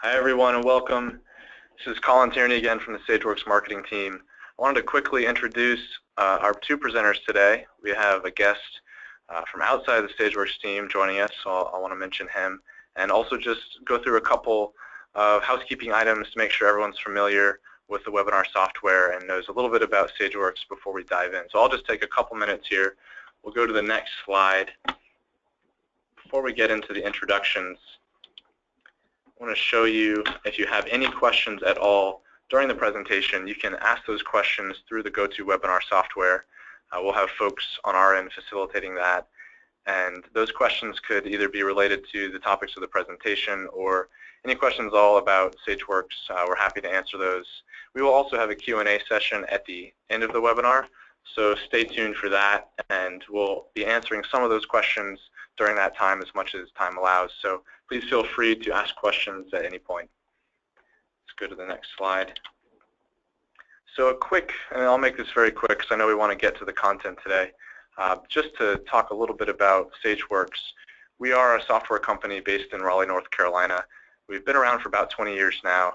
Hi everyone and welcome. This is Colin Tierney again from the Sageworks marketing team. I wanted to quickly introduce our two presenters today. We have a guest from outside the Sageworks team joining us, so I want to mention him, and also just go through a couple of housekeeping items to make sure everyone's familiar with the webinar software and knows a little bit about Sageworks before we dive in. So I'll just take a couple minutes here. We'll go to the next slide. Before we get into the introductions, I want to show you, if you have any questions at all during the presentation, you can ask those questions through the GoToWebinar software. We'll have folks on our end facilitating that, and those questions could either be related to the topics of the presentation or any questions all about Sageworks. We're happy to answer those. We will also have a Q&A session at the end of the webinar, so stay tuned for that, and we'll be answering some of those questions during that time as much as time allows. So please feel free to ask questions at any point. Let's go to the next slide. So a quick, and I'll make this very quick because I know we want to get to the content today. Just to talk a little bit about Sageworks. We are a software company based in Raleigh, North Carolina. We've been around for about 20 years now.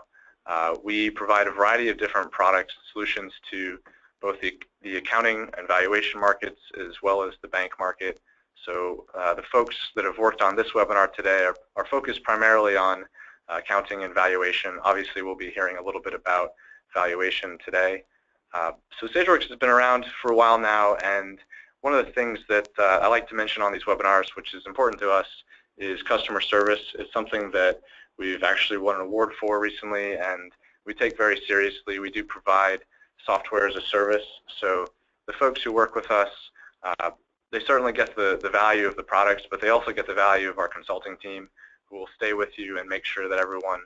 We provide a variety of different products and solutions to both the accounting and valuation markets as well as the bank market. So the folks that have worked on this webinar today are focused primarily on accounting and valuation. Obviously, we'll be hearing a little bit about valuation today. So Sageworks has been around for a while now, and one of the things that I like to mention on these webinars, which is important to us, is customer service. It's something that we've actually won an award for recently, and we take very seriously. We do provide software as a service, so the folks who work with us, they certainly get the value of the products, but they also get the value of our consulting team, who will stay with you and make sure that everyone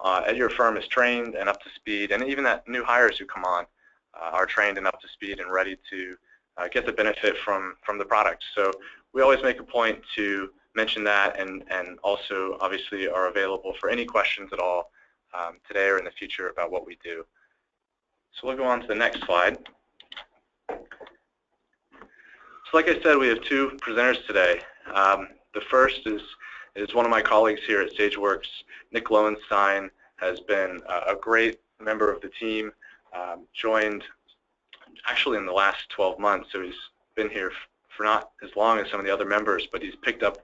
at your firm is trained and up to speed, and even that new hires who come on are trained and up to speed and ready to get the benefit from the products. So we always make a point to mention that, and also obviously are available for any questions at all today or in the future about what we do. So we'll go on to the next slide. So like I said, we have two presenters today. The first is one of my colleagues here at Sageworks. Nick Lowenstein has been a great member of the team, joined actually in the last 12 months, so he's been here for not as long as some of the other members, but he's picked up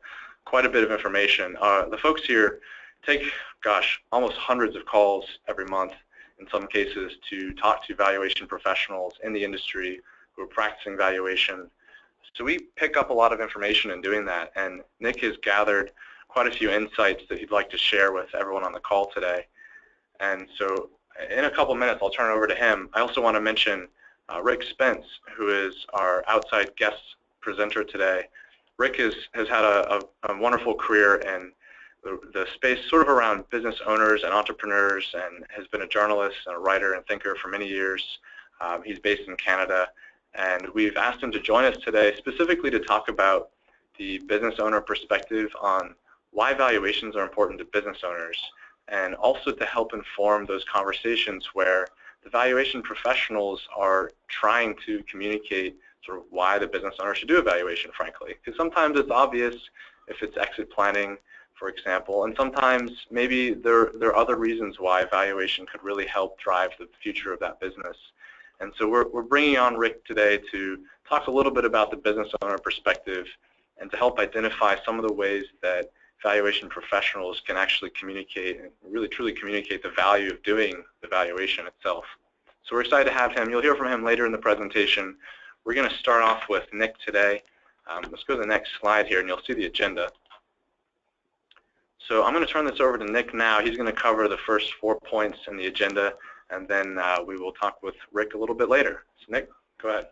quite a bit of information. The folks here take, gosh, almost hundreds of calls every month in some cases to talk to valuation professionals in the industry who are practicing valuation. So we pick up a lot of information in doing that, and Nick has gathered quite a few insights that he'd like to share with everyone on the call today. And so in a couple minutes, I'll turn it over to him. I also want to mention Rick Spence, who is our outside guest presenter today. Rick has had a wonderful career in the space sort of around business owners and entrepreneurs, and has been a journalist and a writer and thinker for many years. He's based in Canada, and we've asked him to join us today specifically to talk about the business owner perspective on why valuations are important to business owners, and also to help inform those conversations where the valuation professionals are trying to communicate sort of why the business owner should do a valuation, frankly. Because sometimes it's obvious if it's exit planning, for example, and sometimes maybe there are other reasons why valuation could really help drive the future of that business. And so we're bringing on Rick today to talk a little bit about the business owner perspective and to help identify some of the ways that valuation professionals can actually communicate and really truly communicate the value of doing the valuation itself. So we're excited to have him. You'll hear from him later in the presentation. We're going to start off with Nick today. Let's go to the next slide here, and you'll see the agenda. So I'm going to turn this over to Nick now. He's going to cover the first 4 points in the agenda, and then we will talk with Rick a little bit later. So Nick, go ahead.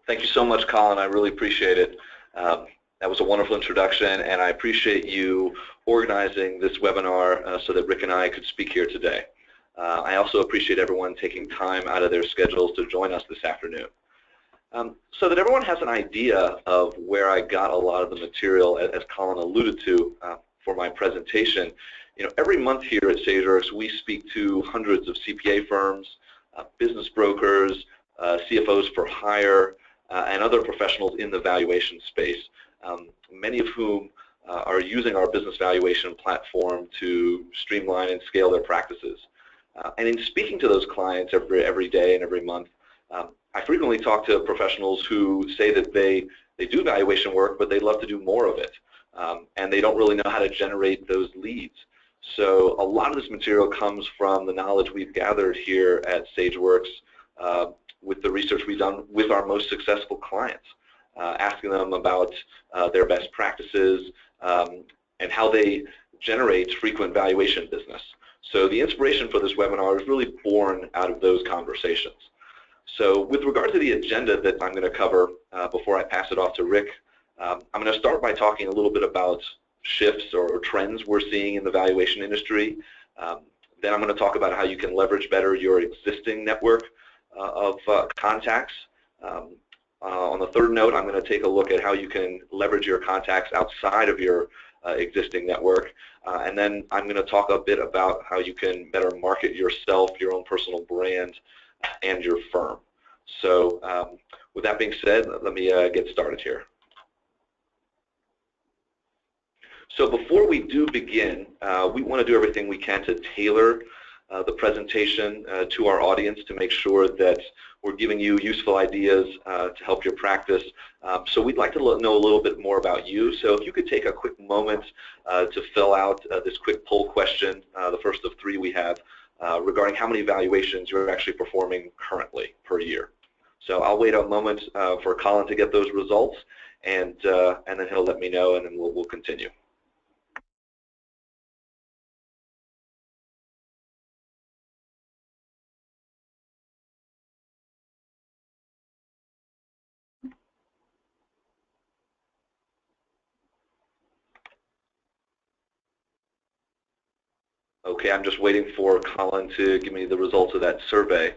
Thank you so much, Colin. I really appreciate it. That was a wonderful introduction, and I appreciate you organizing this webinar so that Rick and I could speak here today. I also appreciate everyone taking time out of their schedules to join us this afternoon. So that everyone has an idea of where I got a lot of the material, as Colin alluded to, for my presentation. Every month here at Sageworks, we speak to hundreds of CPA firms, business brokers, CFOs for hire, and other professionals in the valuation space, many of whom are using our business valuation platform to streamline and scale their practices. And in speaking to those clients every day and every month, I frequently talk to professionals who say that they do valuation work, but they'd love to do more of it, and they don't really know how to generate those leads. So a lot of this material comes from the knowledge we've gathered here at Sageworks with the research we've done with our most successful clients, asking them about their best practices and how they generate frequent valuation business. So the inspiration for this webinar is really born out of those conversations. So with regard to the agenda that I'm going to cover before I pass it off to Rick, I'm going to start by talking a little bit about shifts or trends we're seeing in the valuation industry. Then I'm going to talk about how you can leverage better your existing network of contacts. On the third note, I'm going to take a look at how you can leverage your contacts outside of your existing network. And then I'm going to talk a bit about how you can better market yourself, your own personal brand, and your firm. So with that being said, let me get started here. So before we do begin, we want to do everything we can to tailor the presentation to our audience to make sure that we're giving you useful ideas to help your practice. So we'd like to know a little bit more about you. So if you could take a quick moment to fill out this quick poll question, the first of 3 we have, regarding how many valuations you're actually performing currently per year. So I'll wait a moment for Colin to get those results, and then he'll let me know, and then we'll continue. Okay, I'm just waiting for Colin to give me the results of that survey.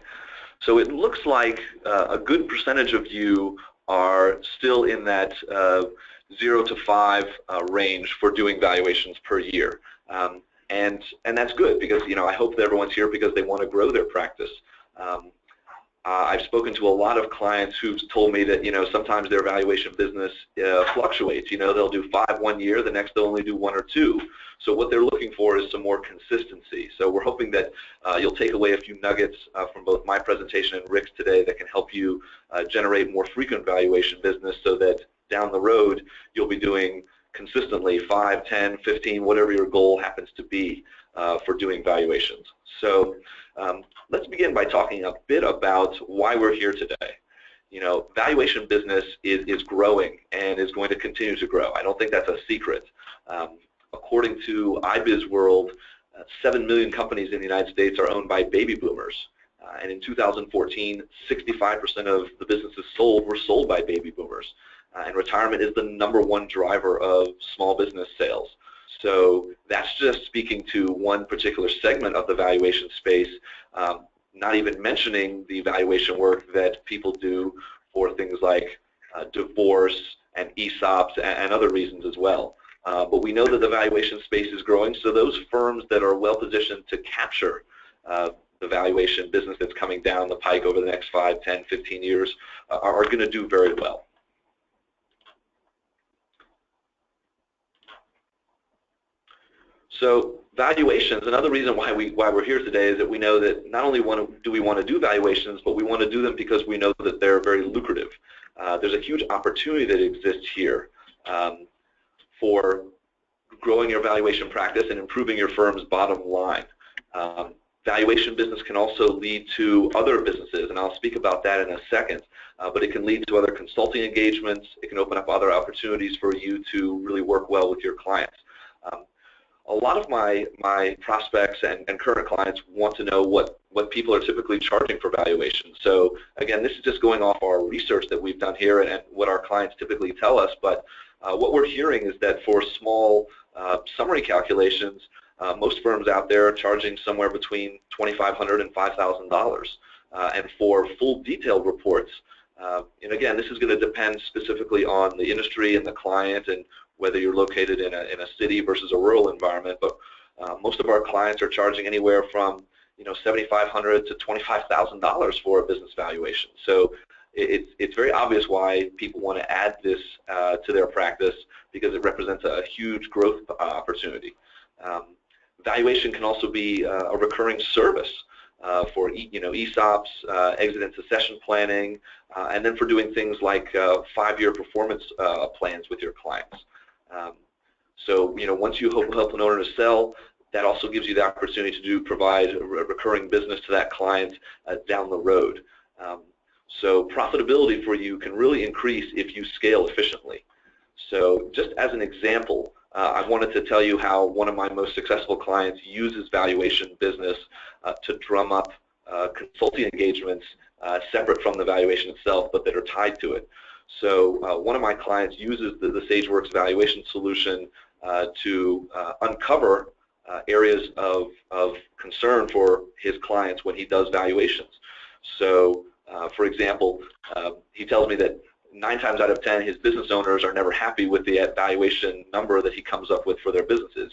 So it looks like a good percentage of you are still in that 0 to 5 range for doing valuations per year. And that's good, because I hope that everyone's here because they want to grow their practice. I've spoken to a lot of clients who've told me that sometimes their valuation business fluctuates. They'll do 5 one year, the next they'll only do 1 or 2. So what they're looking for is some more consistency. So we're hoping that you'll take away a few nuggets from both my presentation and Rick's today that can help you generate more frequent valuation business, so that down the road you'll be doing consistently 5, 10, 15, whatever your goal happens to be for doing valuations. So let's begin by talking a bit about why we're here today. Valuation business is growing and is going to continue to grow. I don't think that's a secret. According to IBizWorld, 7 million companies in the United States are owned by baby boomers. And in 2014, 65% of the businesses sold were sold by baby boomers. And retirement is the #1 driver of small business sales. So that's just speaking to one particular segment of the valuation space, not even mentioning the valuation work that people do for things like divorce and ESOPs and other reasons as well. But we know that the valuation space is growing, so those firms that are well positioned to capture the valuation business that's coming down the pike over the next 5, 10, 15 years are going to do very well. So valuations, another reason why we're here today is that we know that not only do we want to do valuations, but we want to do them because we know that they're very lucrative. There's a huge opportunity that exists here for growing your valuation practice and improving your firm's bottom line. Valuation business can also lead to other businesses, and I'll speak about that in a second, but it can lead to other consulting engagements. It can open up other opportunities for you to really work well with your clients. A lot of my prospects and current clients want to know what people are typically charging for valuation. So again, this is just going off our research that we've done here and what our clients typically tell us, but what we're hearing is that for small summary calculations, most firms out there are charging somewhere between $2,500 and $5,000. And for full detailed reports, and again, this is going to depend specifically on the industry and the client and whether you're located in a city versus a rural environment, but most of our clients are charging anywhere from $7,500 to $25,000 for a business valuation. So it's very obvious why people want to add this to their practice, because it represents a huge growth opportunity. Valuation can also be a recurring service for ESOPs, exit and succession planning, and then for doing things like 5-year performance plans with your clients. So once you help an owner to sell, that also gives you the opportunity to provide a recurring business to that client down the road. So profitability for you can really increase if you scale efficiently. So just as an example, I wanted to tell you how one of my most successful clients uses valuation business to drum up consulting engagements separate from the valuation itself, but that are tied to it. So one of my clients uses the Sageworks valuation solution to uncover areas of concern for his clients when he does valuations. So for example, he tells me that 9 times out of 10 his business owners are never happy with the valuation number that he comes up with for their businesses.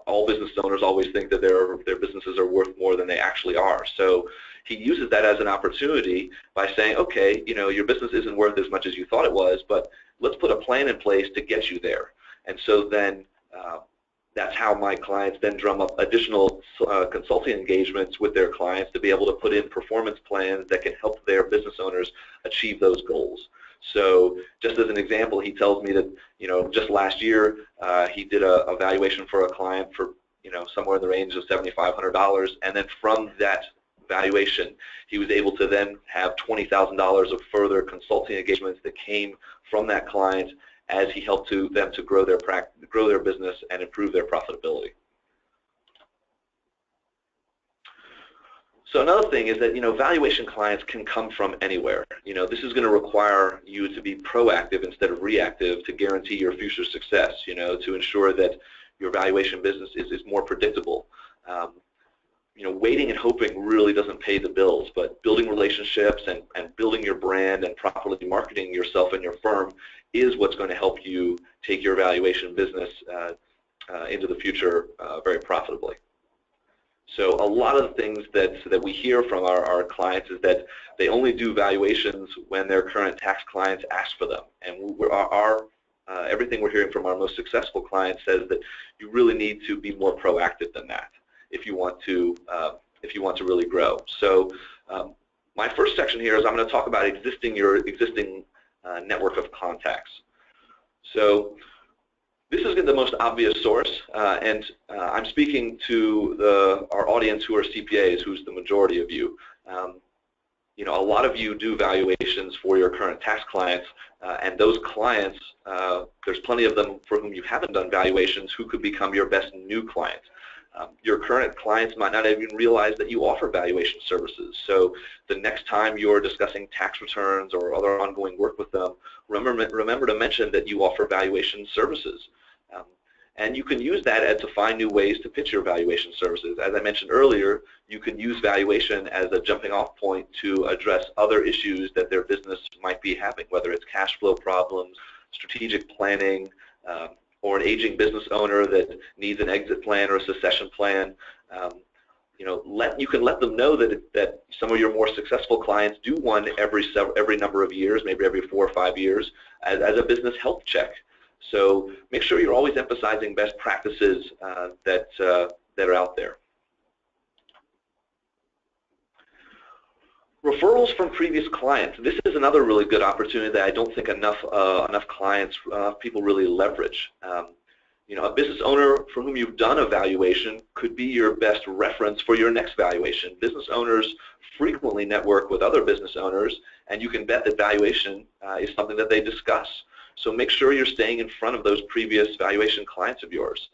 All business owners always think that their businesses are worth more than they actually are. So he uses that as an opportunity by saying, okay, your business isn't worth as much as you thought it was, but let's put a plan in place to get you there. And so then that's how my clients then drum up additional consulting engagements with their clients to be able to put in performance plans that can help their business owners achieve those goals. So just as an example, he tells me that just last year he did a valuation for a client for somewhere in the range of $7,500, and then from that valuation he was able to then have $20,000 of further consulting engagements that came from that client as he helped them to grow their business and improve their profitability. So another thing is that valuation clients can come from anywhere. This is going to require you to be proactive instead of reactive to guarantee your future success. To ensure that your valuation business is more predictable. Waiting and hoping really doesn't pay the bills, but building relationships and building your brand and properly marketing yourself and your firm is what's going to help you take your valuation business into the future very profitably. So a lot of the things that we hear from our clients is that they only do valuations when their current tax clients ask for them. And everything we're hearing from our most successful clients says that you really need to be more proactive than that if you want to really grow. So my first section here is I'm going to talk about your existing network of contacts. So this is the most obvious source, and I'm speaking to our audience who are CPAs, who's the majority of you. A lot of you do valuations for your current tax clients, and those clients, there's plenty of them for whom you haven't done valuations who could become your best new clients. Your current clients might not even realize that you offer valuation services. So the next time you're discussing tax returns or other ongoing work with them, remember to mention that you offer valuation services. And you can use that to find new ways to pitch your valuation services. As I mentioned earlier, you can use valuation as a jumping off point to address other issues that their business might be having, whether it's cash flow problems, strategic planning, or an aging business owner that needs an exit plan or a succession plan. You can let them know that some of your more successful clients do one every number of years, maybe every 4 or 5 years, as a business health check. So make sure you're always emphasizing best practices that are out there. Referrals from previous clients. This is another really good opportunity that I don't think enough people really leverage. A business owner for whom you've done a valuation could be your best reference for your next valuation. Business owners frequently network with other business owners, and you can bet that valuation is something that they discuss. So make sure you're staying in front of those previous valuation clients of yours.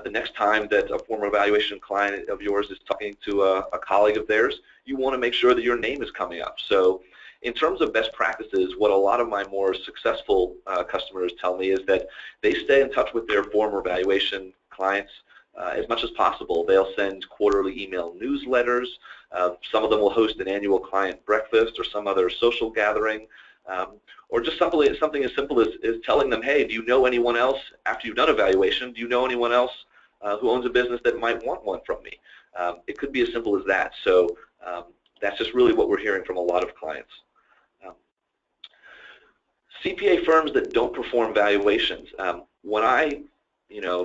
The next time that a former valuation client of yours is talking to a colleague of theirs, you want to make sure that your name is coming up. So in terms of best practices, what a lot of my more successful customers tell me is that they stay in touch with their former valuation clients as much as possible. They'll send quarterly email newsletters. Some of them will host an annual client breakfast or some other social gathering. Or just something as simple as telling them, hey, do you know anyone else, after you've done a valuation, do you know anyone else who owns a business that might want one from me? It could be as simple as that. So that's just really what we're hearing from a lot of clients. CPA firms that don't perform valuations. When I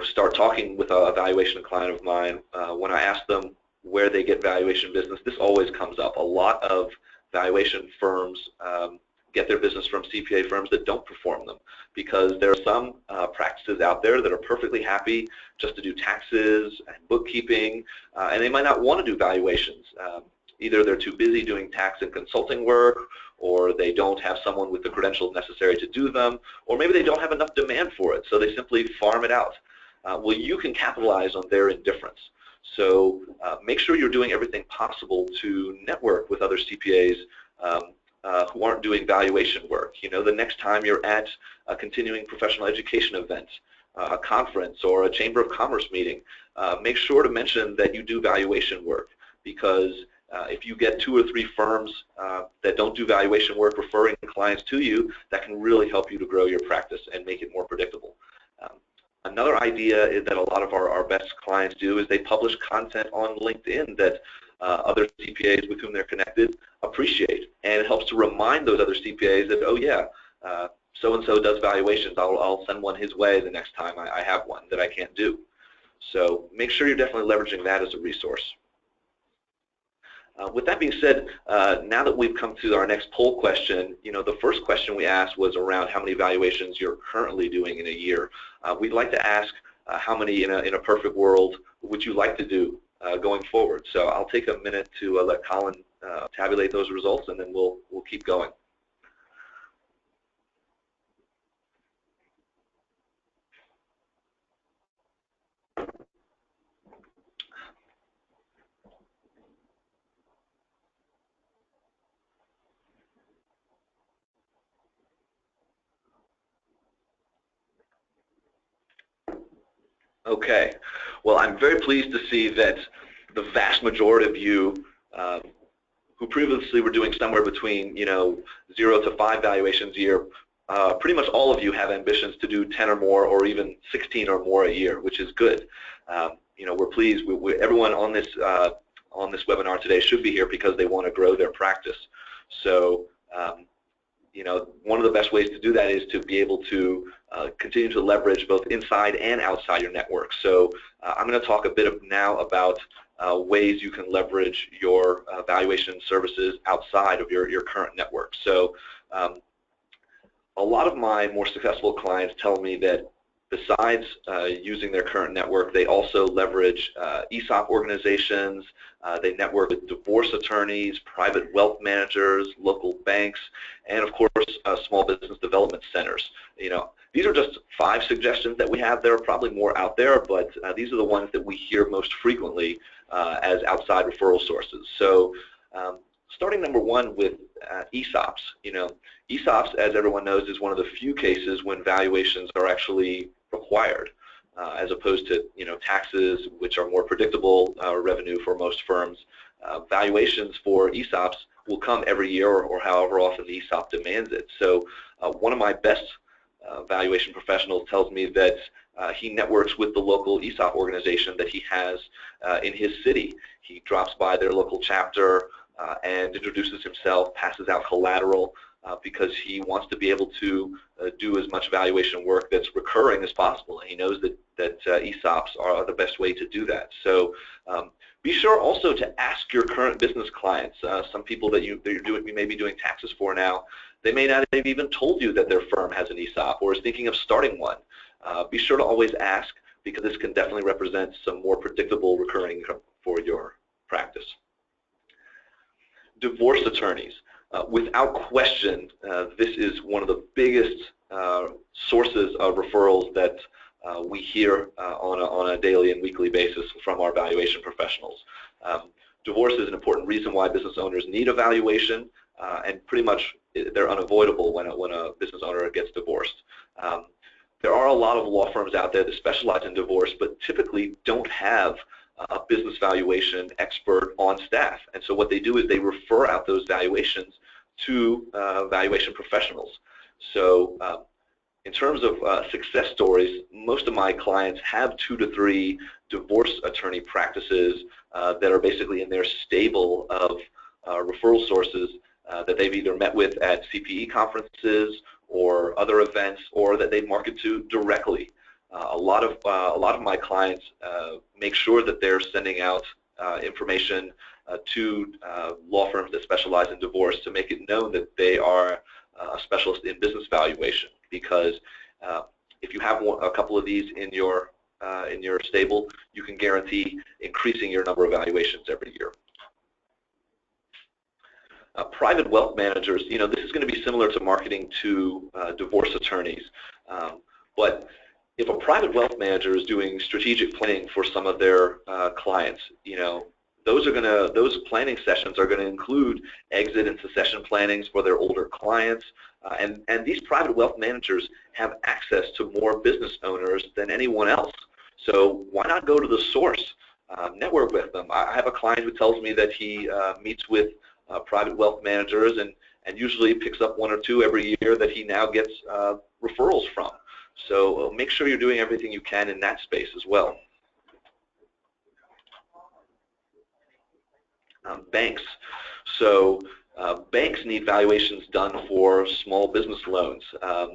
start talking with a valuation client of mine, when I ask them where they get valuation business, this always comes up. A lot of valuation firms get their business from CPA firms that don't perform them, because there are some practices out there that are perfectly happy just to do taxes and bookkeeping, and they might not want to do valuations. Either they're too busy doing tax and consulting work, or they don't have someone with the credentials necessary to do them, or maybe they don't have enough demand for it, so they simply farm it out. Well, you can capitalize on their indifference. So make sure you're doing everything possible to network with other CPAs who aren't doing valuation work. The next time you're at a continuing professional education event, a conference, or a Chamber of Commerce meeting, make sure to mention that you do valuation work, because if you get 2 or 3 firms that don't do valuation work referring clients to you, that can really help you to grow your practice and make it more predictable. Another idea that a lot of our best clients do is they publish content on LinkedIn that other CPAs with whom they're connected appreciate, and it helps to remind those other CPAs that, oh yeah, so-and-so does valuations, I'll send one his way the next time I have one that I can't do. So make sure you're definitely leveraging that as a resource. With that being said, now that we've come to our next poll question, the first question we asked was around how many valuations you're currently doing in a year. We'd like to ask how many in a perfect world would you like to do going forward. So I'll take a minute to let Colin tabulate those results, and then we'll keep going. Okay, well, I'm very pleased to see that the vast majority of you who previously were doing somewhere between 0 to 5 valuations a year, pretty much all of you have ambitions to do 10 or more, or even 16 or more a year, which is good. We're pleased. Everyone on this webinar today should be here because they want to grow their practice. So one of the best ways to do that is to be able to continue to leverage both inside and outside your network. So I'm going to talk a bit now about ways you can leverage your valuation services outside of your current network. So a lot of my more successful clients tell me that besides using their current network, they also leverage ESOP organizations, they network with divorce attorneys, private wealth managers, local banks, and of course small business development centers. These are just 5 suggestions that we have. There are probably more out there, but these are the ones that we hear most frequently as outside referral sources. So starting number 1 with ESOPs. ESOPs, as everyone knows, is one of the few cases when valuations are actually required, as opposed to taxes, which are more predictable revenue for most firms. Valuations for ESOPs will come every year, or however often the ESOP demands it. So one of my best valuation professionals tells me that he networks with the local ESOP organization that he has in his city. He drops by their local chapter and introduces himself, passes out collateral, because he wants to be able to do as much valuation work that's recurring as possible. And he knows that ESOPs are the best way to do that. So be sure also to ask your current business clients. Some people that you may be doing taxes for now, they may not have even told you that their firm has an ESOP or is thinking of starting one. Be sure to always ask, because this can definitely represent some more predictable recurring income for your practice. Divorce attorneys. Without question, this is one of the biggest sources of referrals that we hear on a daily and weekly basis from our valuation professionals. Divorce is an important reason why business owners need a valuation, and pretty much they're unavoidable when a business owner gets divorced. There are a lot of law firms out there that specialize in divorce, but typically don't have a business valuation expert on staff. And so what they do is they refer out those valuations to valuation professionals. So in terms of success stories, most of my clients have 2 to 3 divorce attorney practices that are basically in their stable of referral sources that they've either met with at CPE conferences or other events, or that they market to directly. A lot of my clients make sure that they're sending out information to law firms that specialize in divorce to make it known that they are a specialist in business valuation. Because if you have a couple of these in your stable, you can guarantee increasing your number of valuations every year. Private wealth managers, this is going to be similar to marketing to divorce attorneys, but if a private wealth manager is doing strategic planning for some of their clients, those planning sessions are going to include exit and succession plannings for their older clients, and these private wealth managers have access to more business owners than anyone else. So why not go to the source? Network with them. I have a client who tells me that he meets with private wealth managers and usually picks up one or two every year that he now gets referrals from. So make sure you're doing everything you can in that space as well. Banks. So banks need valuations done for small business loans.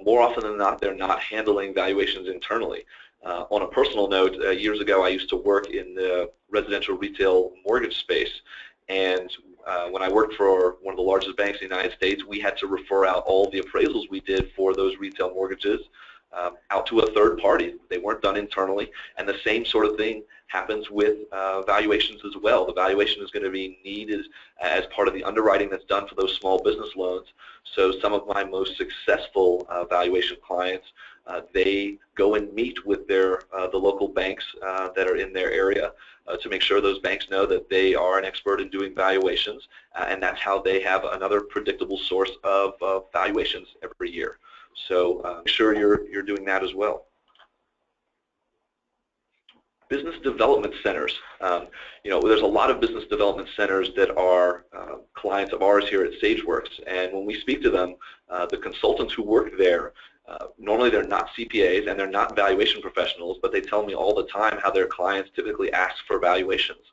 More often than not, they're not handling valuations internally. On a personal note, years ago I used to work in the residential retail mortgage space, and when I worked for one of the largest banks in the United States, we had to refer out all the appraisals we did for those retail mortgages out to a third party. They weren't done internally, and the same sort of thing happens with valuations as well. The valuation is going to be needed as part of the underwriting that's done for those small business loans. So some of my most successful valuation clients, they go and meet with the local banks that are in their area to make sure those banks know that they are an expert in doing valuations, and that's how they have another predictable source of valuations every year. So make sure you're doing that as well. Business development centers. There's a lot of business development centers that are clients of ours here at Sageworks, and when we speak to them, the consultants who work there, normally they're not CPAs and they're not valuation professionals, but they tell me all the time how their clients typically ask for valuations.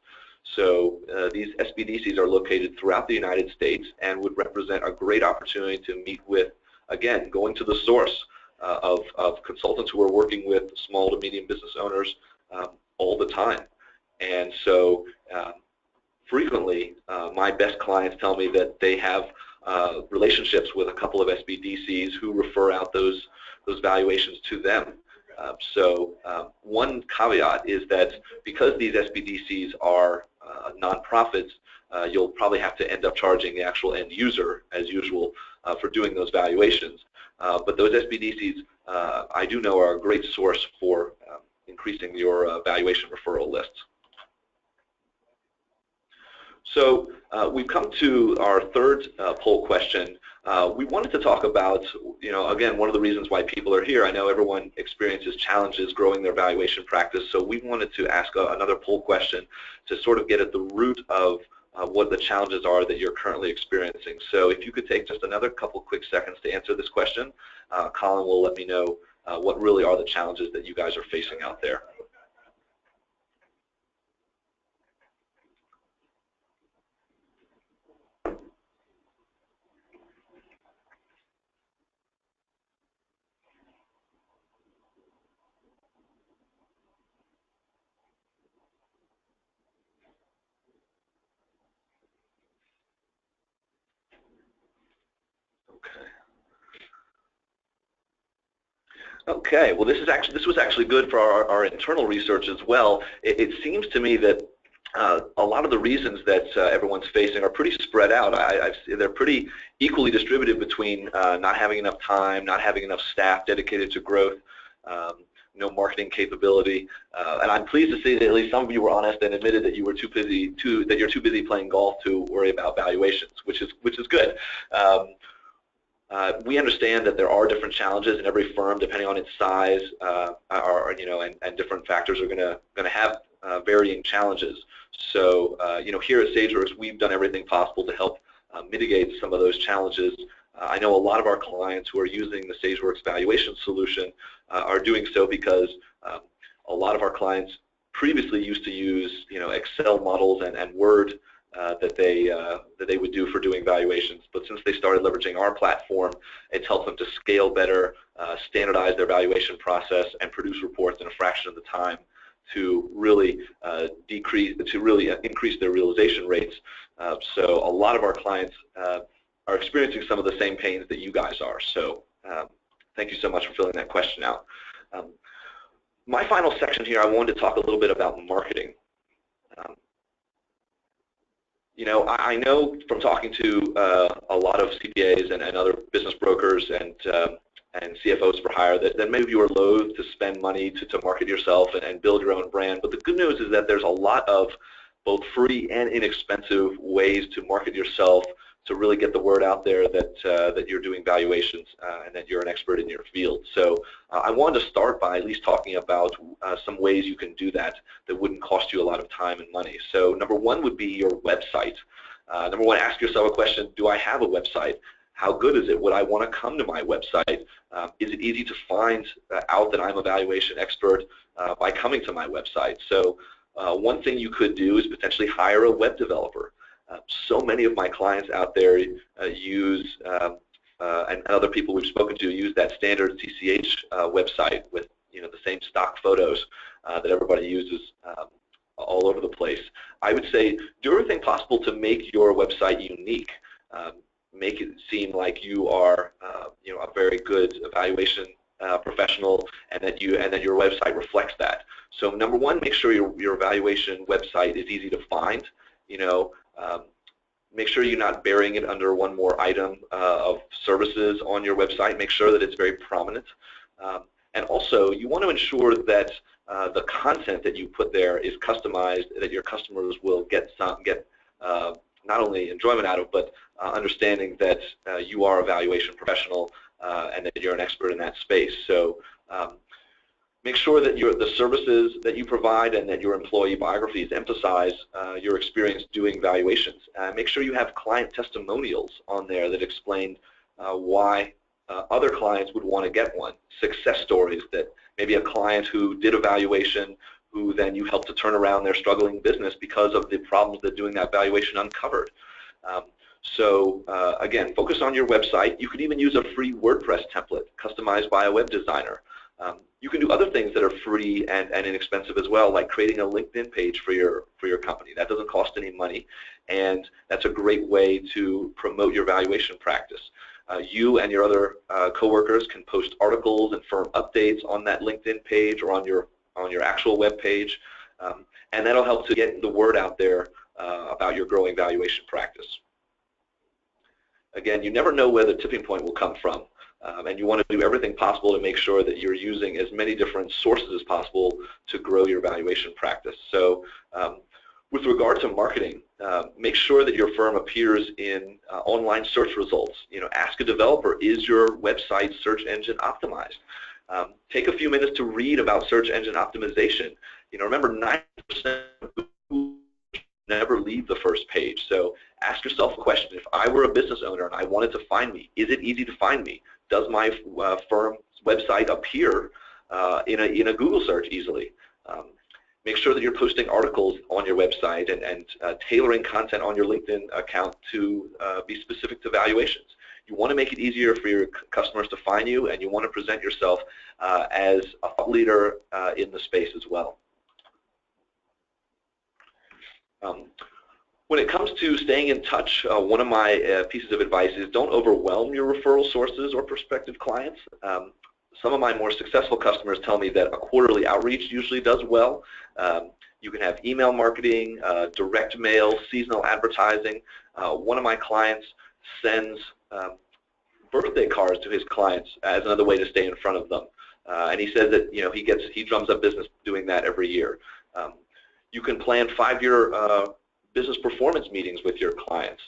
So these SBDCs are located throughout the United States and would represent a great opportunity to meet with, again, going to the source of consultants who are working with small to medium business owners all the time. And so frequently my best clients tell me that they have relationships with a couple of SBDCs who refer out those valuations to them. So one caveat is that because these SBDCs are nonprofits, you'll probably have to end up charging the actual end user, as usual, for doing those valuations. But those SBDCs, I do know, are a great source for increasing your valuation referral lists. So we've come to our third poll question. We wanted to talk about, again, one of the reasons why people are here. I know everyone experiences challenges growing their valuation practice, so we wanted to ask another poll question to sort of get at the root of what the challenges are that you're currently experiencing. So if you could take just another couple quick seconds to answer this question, Colin will let me know what really are the challenges that you guys are facing out there. Okay, well this was actually good for our internal research as well. It seems to me that a lot of the reasons that everyone's facing are pretty spread out. They're pretty equally distributed between not having enough time, not having enough staff dedicated to growth, no marketing capability, and I'm pleased to see that at least some of you were honest and admitted that you were that you're too busy playing golf to worry about valuations, which is good. We understand that there are different challenges in every firm, depending on its size, and different factors are going to have varying challenges. So, here at Sageworks, we've done everything possible to help mitigate some of those challenges. I know a lot of our clients who are using the Sageworks valuation solution are doing so because a lot of our clients previously used to use, Excel models and Word that they would do for doing valuations. But since they started leveraging our platform, it's helped them to scale better, standardize their valuation process, and produce reports in a fraction of the time to really increase their realization rates. So a lot of our clients are experiencing some of the same pains that you guys are. So thank you so much for filling that question out. My final section here, I wanted to talk a little bit about marketing. You know, I know from talking to a lot of CPAs and other business brokers and CFOs for hire that many of you are loath to spend money to market yourself and build your own brand. But the good news is that there's a lot of both free and inexpensive ways to market yourself to really get the word out there that you're doing valuations and that you're an expert in your field. So I wanted to start by at least talking about some ways you can do that wouldn't cost you a lot of time and money. So number one would be your website. Number one, ask yourself a question: do I have a website? How good is it? Would I want to come to my website? Is it easy to find out that I'm a valuation expert by coming to my website? So one thing you could do is potentially hire a web developer. So many of my clients out there use, and other people we've spoken to, use that standard CCH website with, you know, the same stock photos that everybody uses all over the place. I would say do everything possible to make your website unique. Make it seem like you are, you know, a very good evaluation professional, and that your website reflects that. So number one, make sure your evaluation website is easy to find. You know, make sure you're not burying it under one more item of services on your website. Make sure that it's very prominent. And also, you want to ensure that the content that you put there is customized, that your customers will get not only enjoyment out of, but understanding that you are a valuation professional and that you're an expert in that space. So make sure that the services that you provide and that your employee biographies emphasize your experience doing valuations. Make sure you have client testimonials on there that explain why other clients would want to get one. Success stories, that maybe a client who did a valuation who then you help to turn around their struggling business because of the problems that doing that valuation uncovered. So again, focus on your website. You could even use a free WordPress template customized by a web designer. You can do other things that are free and inexpensive as well, like creating a LinkedIn page for your company. That doesn't cost any money, and that's a great way to promote your valuation practice. You and your other coworkers can post articles and firm updates on that LinkedIn page or on your actual web page, and that'll help to get the word out there about your growing valuation practice. Again, you never know where the tipping point will come from, and you want to do everything possible to make sure that you're using as many different sources as possible to grow your valuation practice. So with regard to marketing, make sure that your firm appears in online search results. You know, ask a developer, is your website search engine optimized? Take a few minutes to read about search engine optimization. You know, remember 90% of Google never leave the first page. So ask yourself a question: if I were a business owner and I wanted to find me, is it easy to find me? Does my firm's website appear in a Google search easily? Make sure that you're posting articles on your website and tailoring content on your LinkedIn account to be specific to valuations. You want to make it easier for your customers to find you, and you want to present yourself as a thought leader in the space as well. When it comes to staying in touch, one of my pieces of advice is don't overwhelm your referral sources or prospective clients. Some of my more successful customers tell me that a quarterly outreach usually does well. You can have email marketing, direct mail, seasonal advertising. One of my clients sends birthday cards to his clients as another way to stay in front of them, and he says that, you know, he drums up business doing that every year. You can plan 5-year business performance meetings with your clients.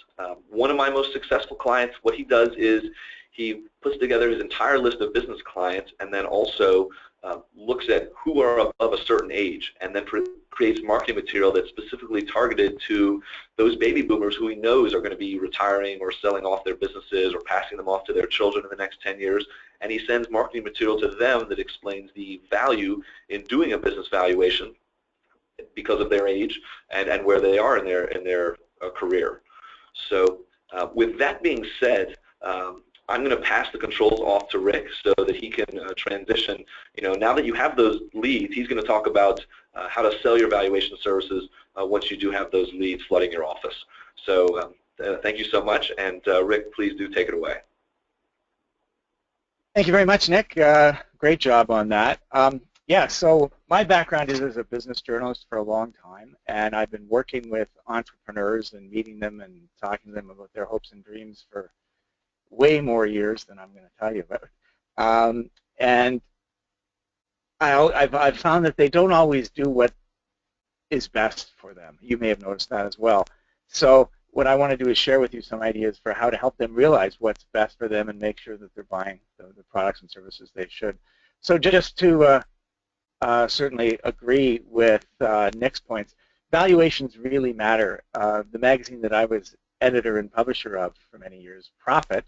One of my most successful clients, what he does is he puts together his entire list of business clients and then also looks at who are above a certain age, and then creates marketing material that's specifically targeted to those baby boomers who he knows are going to be retiring or selling off their businesses or passing them off to their children in the next 10 years. And he sends marketing material to them that explains the value in doing a business valuation because of their age and where they are in their career. So with that being said, I'm going to pass the controls off to Rick so that he can transition. Now that you have those leads, he's going to talk about how to sell your valuation services once you do have those leads flooding your office. So thank you so much, and Rick, please do take it away. Thank you very much, Nick. Great job on that. Yeah, so my background is as a business journalist for a long time, and I've been working with entrepreneurs and meeting them and talking to them about their hopes and dreams for way more years than I'm going to tell you about. And I've found that they don't always do what is best for them. You may have noticed that as well. So what I want to do is share with you some ideas for how to help them realize what's best for them and make sure that they're buying the products and services they should. So just to certainly agree with Nick's points, valuations really matter. The magazine that I was editor and publisher of for many years, Profit,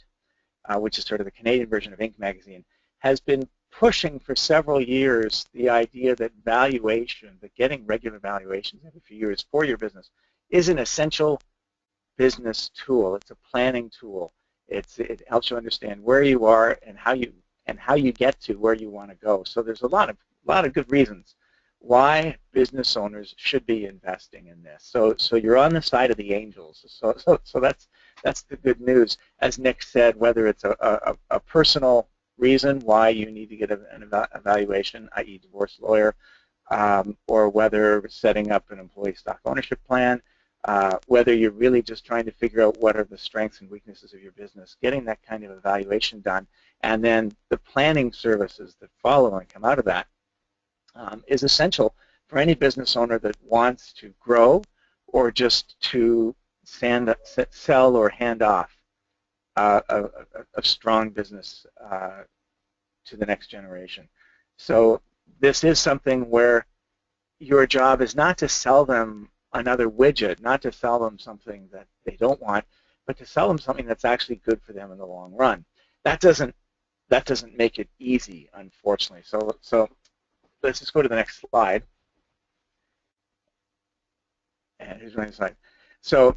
which is sort of the Canadian version of Inc. magazine, has been pushing for several years the idea that valuation, that getting regular valuations every few years for your business, is an essential business tool. It's a planning tool. It helps you understand where you are and how you get to where you want to go. So there's a lot of good reasons why business owners should be investing in this. So you're on the side of the angels. So that's the good news. As Nick said, whether it's a personal reason why you need to get an evaluation, i.e. divorce lawyer, or whether setting up an employee stock ownership plan, whether you're really just trying to figure out what are the strengths and weaknesses of your business, getting that kind of evaluation done, and then the planning services that follow and come out of that is essential for any business owner that wants to grow or just to sell or hand off a strong business to the next generation. So this is something where your job is not to sell them another widget, not to sell them something that they don't want, but to sell them something that's actually good for them in the long run. That doesn't make it easy, unfortunately. So let's just go to the next slide. And here's my slide. So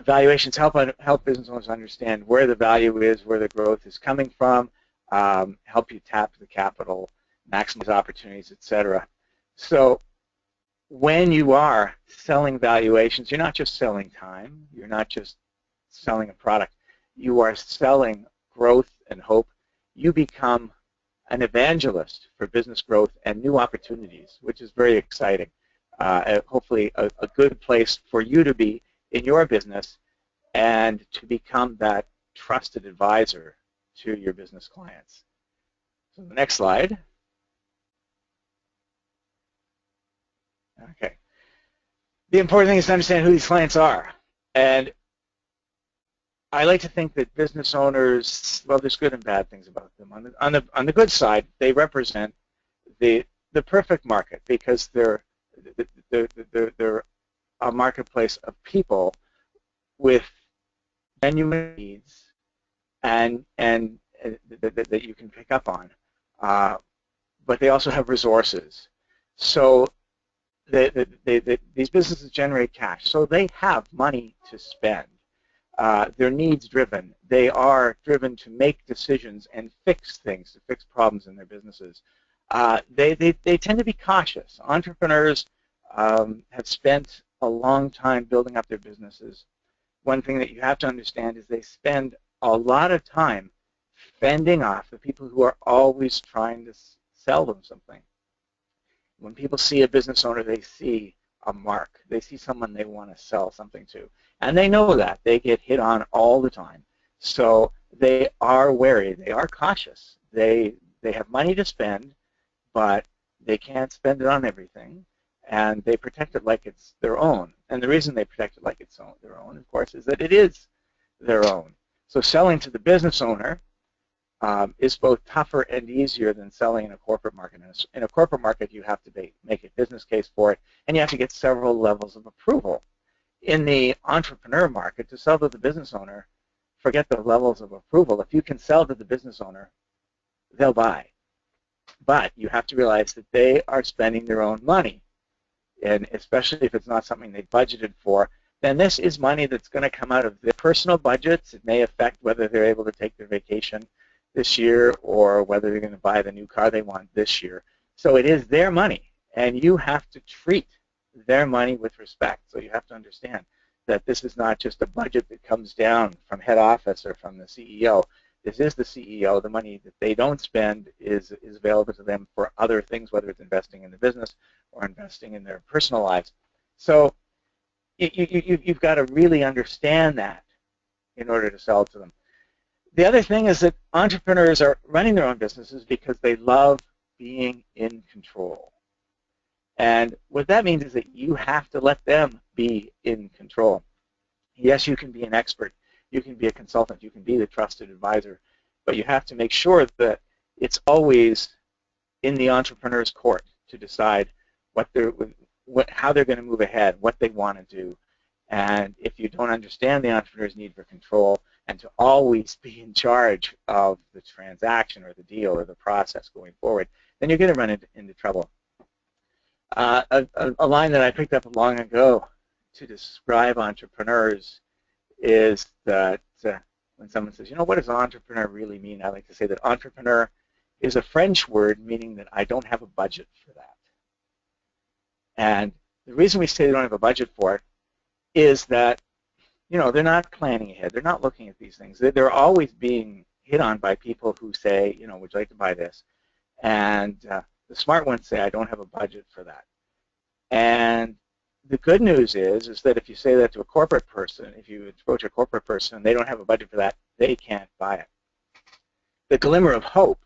valuations help business owners understand where the value is, where the growth is coming from, help you tap the capital, maximize opportunities, etc. So when you are selling valuations, you're not just selling time, you're not just selling a product, you are selling growth and hope. You become an evangelist for business growth and new opportunities, which is very exciting. Hopefully a good place for you to be in your business and to become that trusted advisor to your business clients. So the next slide. Okay. The important thing is to understand who these clients are. And I like to think that business owners, well, there's good and bad things about them. On the good side, they represent the perfect market because they're a marketplace of people with genuine needs and that you can pick up on. But they also have resources. So these businesses generate cash, so they have money to spend. They're needs driven. They are driven to make decisions and fix things, to fix problems in their businesses. They tend to be cautious. Entrepreneurs have spent a long time building up their businesses. One thing that you have to understand is they spend a lot of time fending off the people who are always trying to sell them something. When people see a business owner, they see a mark. They see someone they want to sell something to. And they know that. They get hit on all the time. So they are wary. They are cautious. They have money to spend, but they can't spend it on everything. And they protect it like it's their own. And the reason they protect it like it's their own, of course, is that it is their own. So selling to the business owner is both tougher and easier than selling in a corporate market. In a corporate market, you have to make a business case for it, and you have to get several levels of approval. In the entrepreneur market, to sell to the business owner, forget the levels of approval. If you can sell to the business owner, they'll buy. But you have to realize that they are spending their own money, and especially if it's not something they budgeted for, then this is money that's going to come out of their personal budgets. It may affect whether they're able to take their vacation this year or whether they're going to buy the new car they want this year. So it is their money, and you have to treat their money with respect. So you have to understand that this is not just a budget that comes down from head office or from the CEO. This is the CEO. The money that they don't spend is available to them for other things, whether it's investing in the business or investing in their personal lives. So you've got to really understand that in order to sell to them. The other thing is that entrepreneurs are running their own businesses because they love being in control. And what that means is that you have to let them be in control. Yes, you can be an expert. You can be a consultant. You can be the trusted advisor. But you have to make sure that it's always in the entrepreneur's court to decide how they're going to move ahead, what they want to do. And if you don't understand the entrepreneur's need for control and to always be in charge of the transaction or the deal or the process going forward, then you're going to run into trouble. A line that I picked up long ago to describe entrepreneurs is that when someone says, you know, what does entrepreneur really mean? I like to say that entrepreneur is a French word meaning that I don't have a budget for that. And the reason we say they don't have a budget for it is that, you know, they're not planning ahead. They're not looking at these things. They're always being hit on by people who say, you know, would you like to buy this? And the smart ones say, I don't have a budget for that. And the good news is that if you say that to a corporate person, if you approach a corporate person and they don't have a budget for that, they can't buy it. The glimmer of hope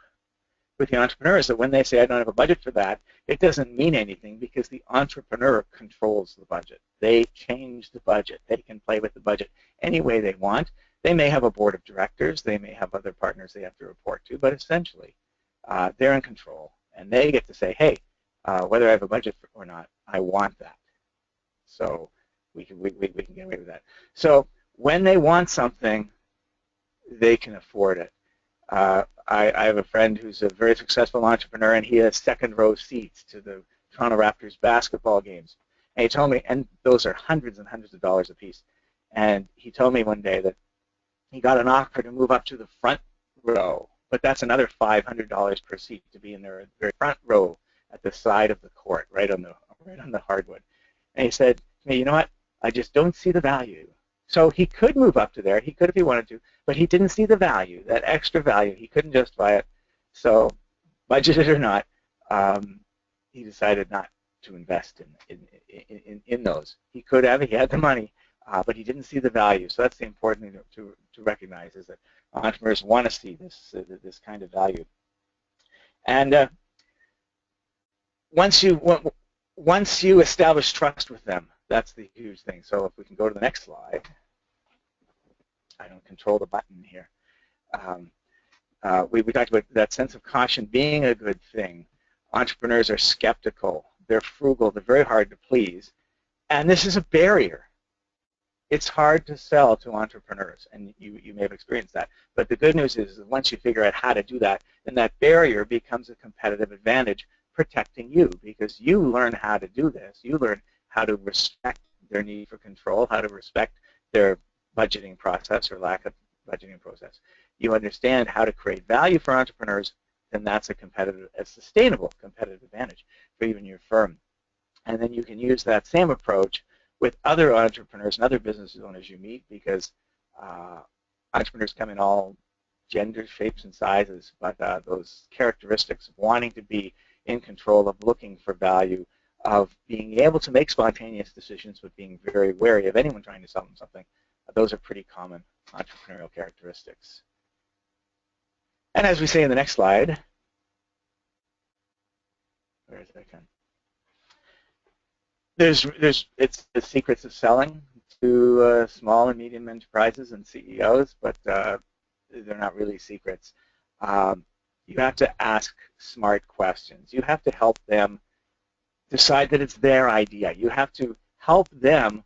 with the entrepreneur is that when they say, I don't have a budget for that, it doesn't mean anything because the entrepreneur controls the budget. They change the budget. They can play with the budget any way they want. They may have a board of directors. They may have other partners they have to report to, but essentially they're in control. And they get to say, hey, whether I have a budget or not, I want that. So we can get away with that. So when they want something, they can afford it. I have a friend who's a very successful entrepreneur, and he has second-row seats to the Toronto Raptors basketball games. And he told me, and those are hundreds and hundreds of dollars a piece. And he told me one day that he got an offer to move up to the front row, but that's another $500 per seat to be in the very front row at the side of the court, right on the hardwood. And he said, hey, you know what? I just don't see the value. So he could move up to there. He could if he wanted to, but he didn't see the value, that extra value. He couldn't justify it. So budgeted or not, he decided not to invest in those. He could have. He had the money, but he didn't see the value. So that's the important thing to recognize is that entrepreneurs want to see this kind of value. And once you establish trust with them, that's the huge thing. So if we can go to the next slide. I don't control the button here. We talked about that sense of caution being a good thing. Entrepreneurs are skeptical. They're frugal. They're very hard to please. And this is a barrier. It's hard to sell to entrepreneurs, and you may have experienced that. But the good news is that once you figure out how to do that, then that barrier becomes a competitive advantage protecting you because you learn how to do this. You learn how to respect their need for control, how to respect their budgeting process or lack of budgeting process. You understand how to create value for entrepreneurs, then that's a sustainable competitive advantage for you and your firm. And then you can use that same approach with other entrepreneurs and other business owners you meet because entrepreneurs come in all genders, shapes, and sizes, but those characteristics of wanting to be in control, of looking for value, of being able to make spontaneous decisions, but being very wary of anyone trying to sell them something, those are pretty common entrepreneurial characteristics. And as we say in the next slide, where is that? It's the secrets of selling to small and medium enterprises and CEOs, but they're not really secrets. You have to ask smart questions. You have to help them decide that it's their idea. You have to help them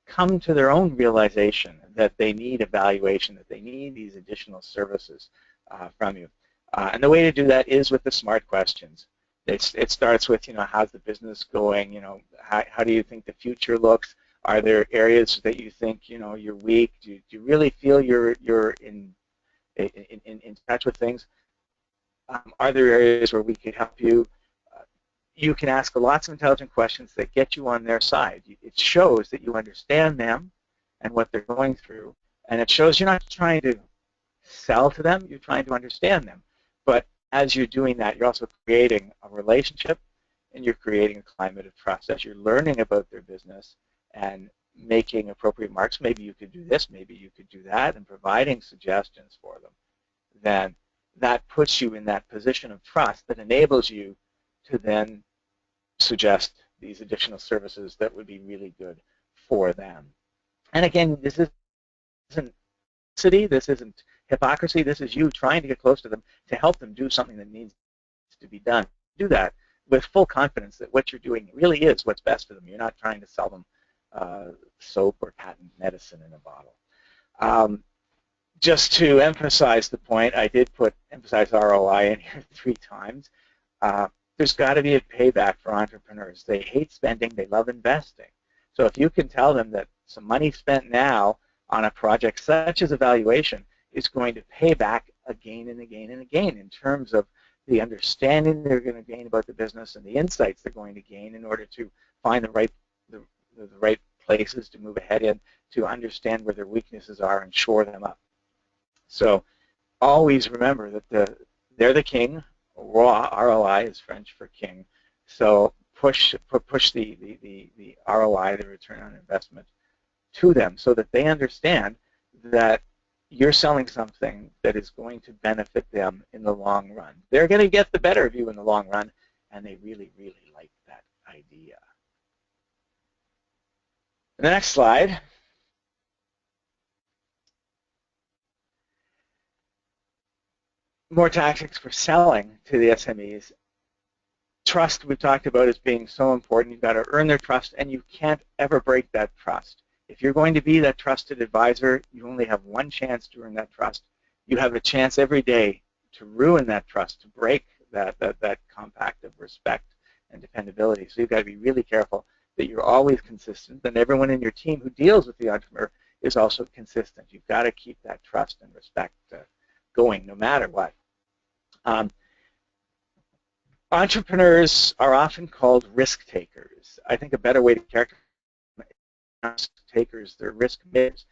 come to their own realization that they need a valuation, that they need these additional services from you. And the way to do that is with the smart questions. It starts with, how's the business going? How do you think the future looks? Are there areas that you think you're weak? Do you really feel you're in touch with things? Are there areas where we could help you? You can ask lots of intelligent questions that get you on their side. It shows that you understand them and what they're going through, and it shows you're not trying to sell to them, you're trying to understand them. But as you're doing that, you're also creating a relationship, and you're creating a climate of trust. As you're learning about their business and making appropriate marks, maybe you could do this, maybe you could do that, and providing suggestions for them, then that puts you in that position of trust that enables you to then suggest these additional services that would be really good for them. And again, this isn't city, this isn't hypocrisy, this is you trying to get close to them to help them do something that needs to be done. Do that with full confidence that what you're doing really is what's best for them. You're not trying to sell them soap or patent medicine in a bottle. Just to emphasize the point, I did emphasize ROI in here 3 times. There's got to be a payback for entrepreneurs. They hate spending, they love investing. So if you can tell them that some money spent now on a project such as a valuation is going to pay back again and again and again in terms of the understanding they're going to gain about the business and the insights they're going to gain in order to find the right places to move ahead in, to understand where their weaknesses are and shore them up. So always remember that they're the king. ROI is French for king. So push the ROI, the return on investment, to them so that they understand that you're selling something that is going to benefit them in the long run. They're going to get the better of you in the long run, and they really, really like that idea. The next slide. More tactics for selling to the SMEs. Trust, we've talked about, as being so important. You've got to earn their trust, and you can't ever break that trust. If you're going to be that trusted advisor, you only have one chance to earn that trust. You have a chance every day to ruin that trust, to break that compact of respect and dependability. So you've got to be really careful that you're always consistent, and everyone in your team who deals with the entrepreneur is also consistent. You've got to keep that trust and respect going no matter what. Entrepreneurs are often called risk takers. I think a better way to characterize risk takers, they're risk mitigators.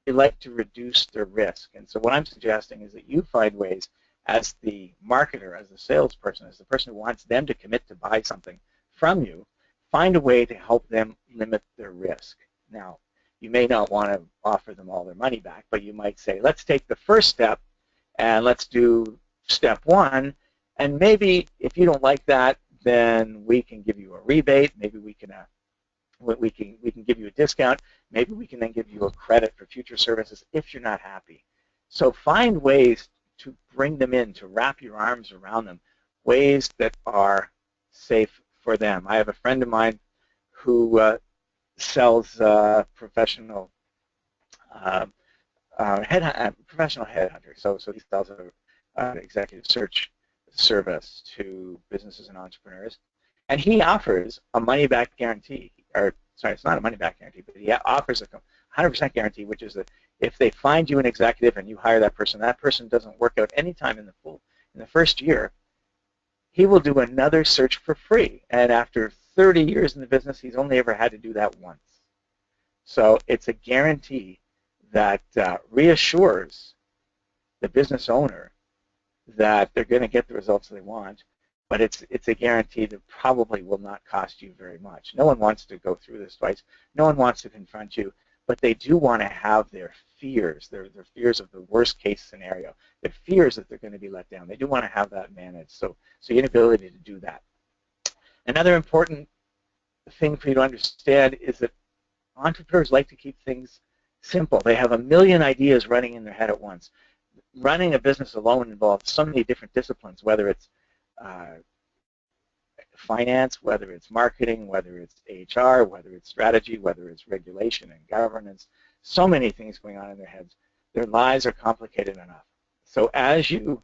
They like to reduce their risk. And so what I'm suggesting is that you find ways as the marketer, as the salesperson, as the person who wants them to commit to buy something from you, find a way to help them limit their risk. Now, you may not want to offer them all their money back, but you might say, let's take the first step and let's do step 1, and maybe if you don't like that, then we can give you a rebate, maybe we can give you a discount, maybe we can then give you a credit for future services if you're not happy. So find ways to bring them in, to wrap your arms around them, ways that are safe for them. I have a friend of mine who sells professional headhunter. So he sells an executive search service to businesses and entrepreneurs, and he offers a money-back guarantee. Or sorry, it's not a money-back guarantee, but he offers a 100% guarantee, which is that if they find you an executive and you hire that person doesn't work out any time in the first year, he will do another search for free. And after 30 years in the business, he's only ever had to do that once. So it's a guarantee that reassures the business owner that they're going to get the results they want, but it's a guarantee that probably will not cost you very much. No one wants to go through this twice. No one wants to confront you, but they do want to have their fears, their fears of the worst case scenario, their fears that they're going to be let down. They do want to have that managed. So your inability to do that. Another important thing for you to understand is that entrepreneurs like to keep things simple. They have a million ideas running in their head at once. Running a business alone involves so many different disciplines, whether it's finance, whether it's marketing, whether it's HR, whether it's strategy, whether it's regulation and governance, so many things going on in their heads. Their lives are complicated enough. So as you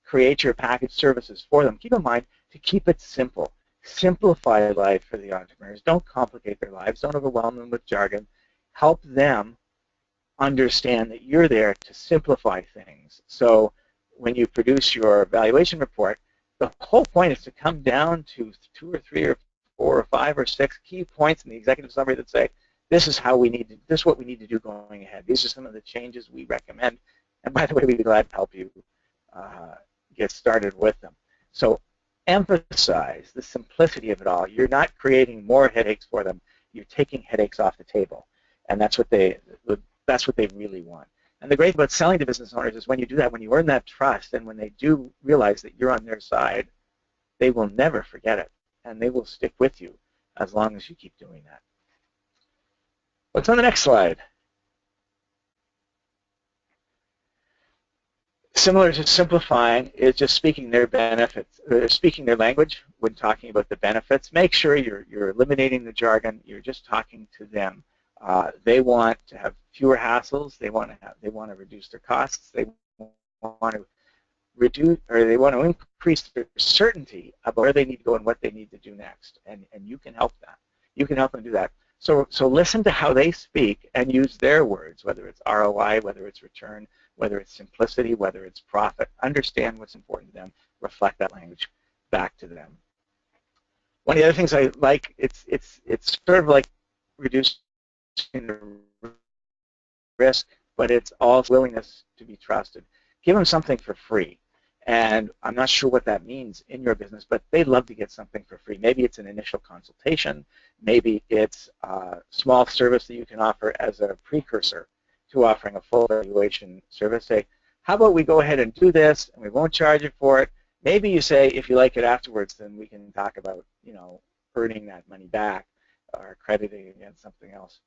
create your package services for them, keep in mind to keep it simple. Simplify life for the entrepreneurs. Don't complicate their lives. Don't overwhelm them with jargon. Help them understand that you're there to simplify things. So when you produce your valuation report, the whole point is to come down to 2 or 3 or 4 or 5 or 6 key points in the executive summary that say, this is how we need to, this is what we need to do going ahead. These are some of the changes we recommend. And by the way, we'd be glad to help you get started with them. So emphasize the simplicity of it all. You're not creating more headaches for them. You're taking headaches off the table. And that's what they really want. And the great thing about selling to business owners is when you do that, when you earn that trust, and when they do realize that you're on their side, they will never forget it. And they will stick with you as long as you keep doing that. What's on the next slide? Similar to simplifying is just speaking their benefits, speaking their language when talking about the benefits. Make sure you're eliminating the jargon. You're just talking to them. They want to have fewer hassles. They want to reduce their costs. They want to reduce, or they want to increase their certainty about where they need to go and what they need to do next. And you can help that. You can help them do that. So listen to how they speak and use their words, whether it's ROI, whether it's return, whether it's simplicity, whether it's profit. Understand what's important to them. Reflect that language back to them. One of the other things I like, it's sort of like reducing the risk, but it's also willingness to be trusted. Give them something for free. And I'm not sure what that means in your business, but they'd love to get something for free. Maybe it's an initial consultation. Maybe it's a small service that you can offer as a precursor to offering a full valuation service. Say, how about we go ahead and do this, and we won't charge you for it. Maybe you say, if you like it afterwards, then we can talk about, earning that money back or crediting against something else.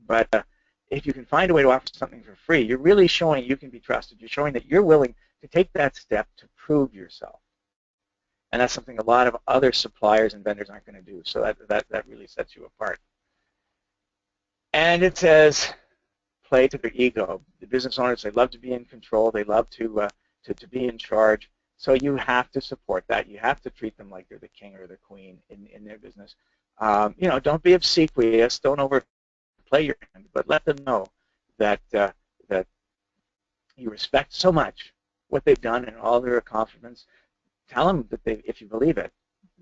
But if you can find a way to offer something for free, you're really showing you can be trusted. You're showing that you're willing to take that step to prove yourself. And that's something a lot of other suppliers and vendors aren't going to do. So that really sets you apart. And it says, play to their ego. The business owners, they love to be in control. They love to be in charge. So you have to support that. You have to treat them like they're the king or the queen in their business. Don't be obsequious. Don't overplay your hand, but let them know that that you respect so much what they've done and all their accomplishments. Tell them that if you believe it,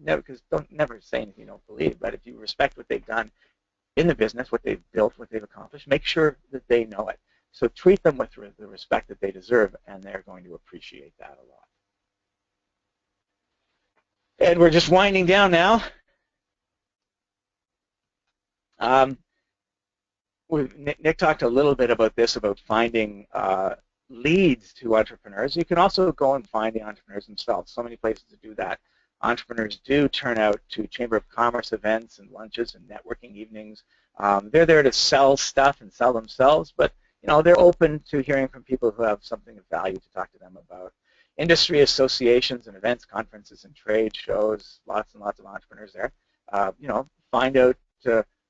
because never say anything you don't believe, but if you respect what they've done in the business, what they've built, what they've accomplished, make sure that they know it. So treat them with the respect that they deserve, and they're going to appreciate that a lot. And we're just winding down now. Nick talked a little bit about this, about finding leads to entrepreneurs. You can also go and find the entrepreneurs themselves. So many places to do that. Entrepreneurs do turn out to Chamber of Commerce events and lunches and networking evenings. They're there to sell stuff and sell themselves, but they're open to hearing from people who have something of value to talk to them about. Industry associations and events, conferences and trade shows, lots and lots of entrepreneurs there. Find out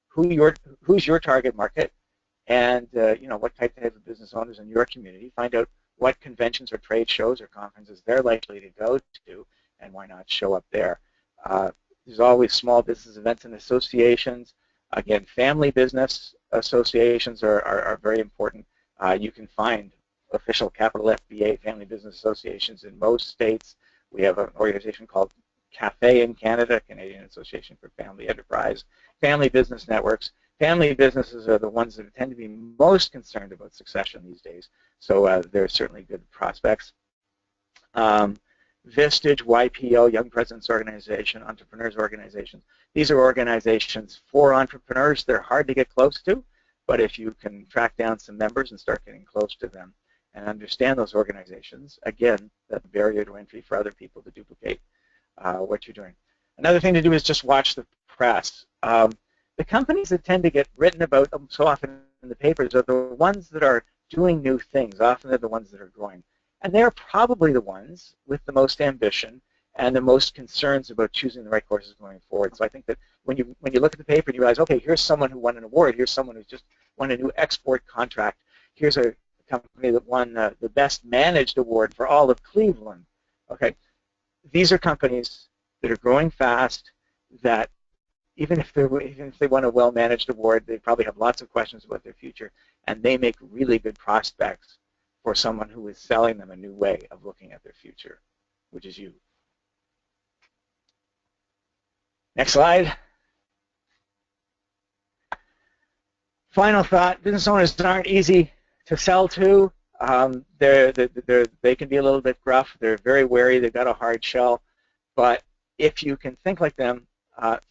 who's your target market, and what type of business owners in your community. Find out what conventions or trade shows or conferences they're likely to go to, and why not show up there. There's always small business events and associations. Again, family business associations are very important. You can find official capital FBA, family business associations in most states. We have an organization called CAFE in Canada, Canadian Association for Family Enterprise. Family business networks. Family businesses are the ones that tend to be most concerned about succession these days, so they're certainly good prospects. Vistage, YPO, Young Presidents Organization, Entrepreneurs Organizations. These are organizations for entrepreneurs. They're hard to get close to, but if you can track down some members and start getting close to them and understand those organizations, again, that's a barrier to entry for other people to duplicate what you're doing. Another thing to do is just watch the press. The companies that tend to get written about so often in the papers are the ones that are doing new things. Often they're the ones that are growing. And they're probably the ones with the most ambition and the most concerns about choosing the right courses going forward. So I think that when you look at the paper and you realize, okay, here's someone who won an award, here's someone who's just won a new export contract, here's a company that won the best managed award for all of Cleveland. Okay, these are companies that are growing fast, that even if they want a well-managed award, they probably have lots of questions about their future, and they make really good prospects for someone who is selling them a new way of looking at their future, which is you. Next slide. Final thought, business owners aren't easy to sell to. They can be a little bit gruff. They're very wary. They've got a hard shell. But if you can think like them,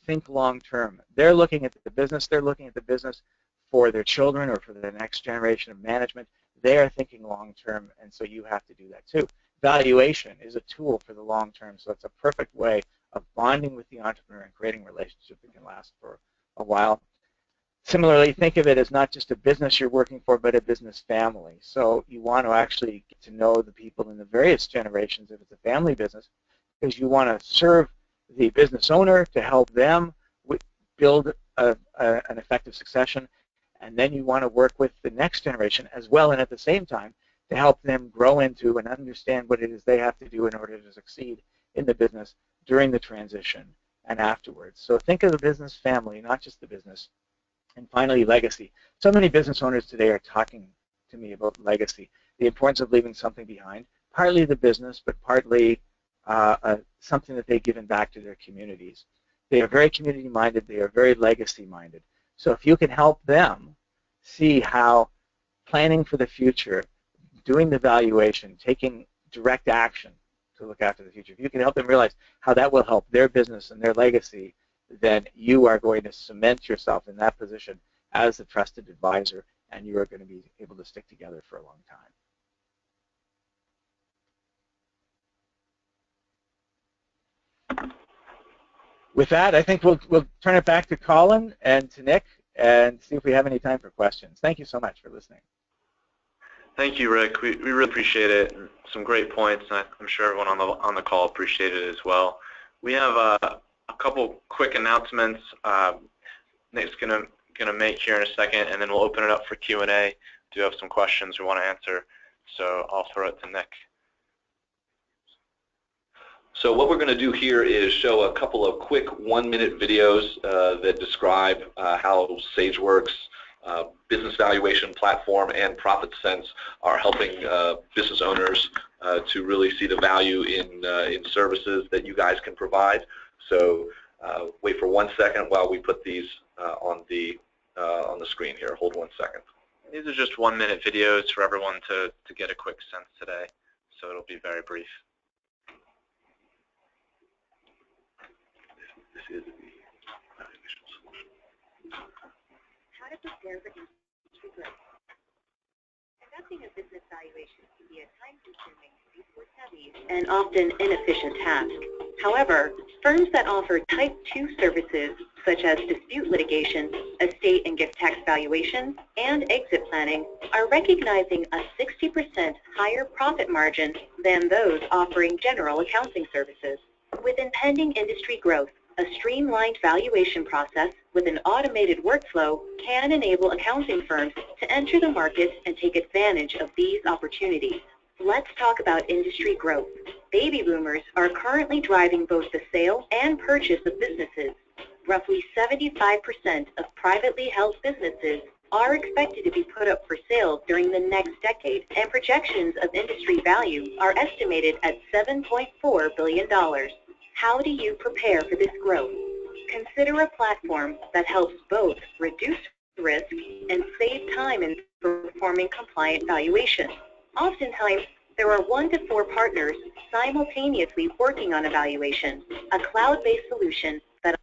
think long term. They're looking at the business. They're looking at the business for their children or for the next generation of management. They are thinking long term, and so you have to do that too. Valuation is a tool for the long term, so it's a perfect way of bonding with the entrepreneur and creating a relationship that can last for a while. Similarly, think of it as not just a business you're working for, but a business family. So you want to actually get to know the people in the various generations if it's a family business, because you want to serve the business owner to help them build an effective succession, and then you want to work with the next generation as well, and at the same time to help them grow into and understand what it is they have to do in order to succeed in the business during the transition and afterwards. So think of the business family, not just the business. And finally, legacy. So many business owners today are talking to me about legacy, the importance of leaving something behind, partly the business, but partly something that they've given back to their communities. They are very community-minded. They are very legacy-minded. So if you can help them see how planning for the future, doing the valuation, taking direct action to look after the future, if you can help them realize how that will help their business and their legacy, then you are going to cement yourself in that position as a trusted advisor, and you are going to be able to stick together for a long time. With that, I think we'll turn it back to Colin and to Nick and see if we have any time for questions. Thank you so much for listening. Thank you, Rick. We really appreciate it. Some great points, and I'm sure everyone on the call appreciated it as well. We have a couple quick announcements Nick's going to make here in a second, and then we'll open it up for Q&A. Do have some questions we want to answer, so I'll throw it to Nick. So what we're going to do here is show a couple of quick 1-minute videos that describe how Sageworks business valuation platform and Profit Sense are helping business owners to really see the value in services that you guys can provide. So wait for 1 second while we put these on the screen here. Hold 1 second. These are just 1-minute videos for everyone to get a quick sense today, so it'll be very brief. This is the valuation solution. How to prepare for industry growth. Conducting a business valuation can be a time-consuming, resource-heavy, and often inefficient task. However, firms that offer Type 2 services, such as dispute litigation, estate and gift tax valuation, and exit planning, are recognizing a 60% higher profit margin than those offering general accounting services. With impending industry growth, a streamlined valuation process with an automated workflow can enable accounting firms to enter the market and take advantage of these opportunities. Let's talk about industry growth. Baby boomers are currently driving both the sale and purchase of businesses. Roughly 75% of privately held businesses are expected to be put up for sale during the next decade, and projections of industry value are estimated at $7.4 billion. How do you prepare for this growth? Consider a platform that helps both reduce risk and save time in performing compliant valuations. Oftentimes, there are 1 to 4 partners simultaneously working on a valuation, a cloud-based solution that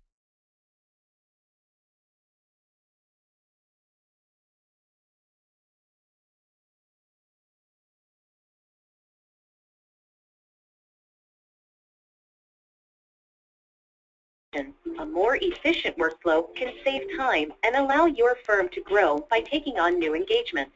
a more efficient workflow can save time and allow your firm to grow by taking on new engagements.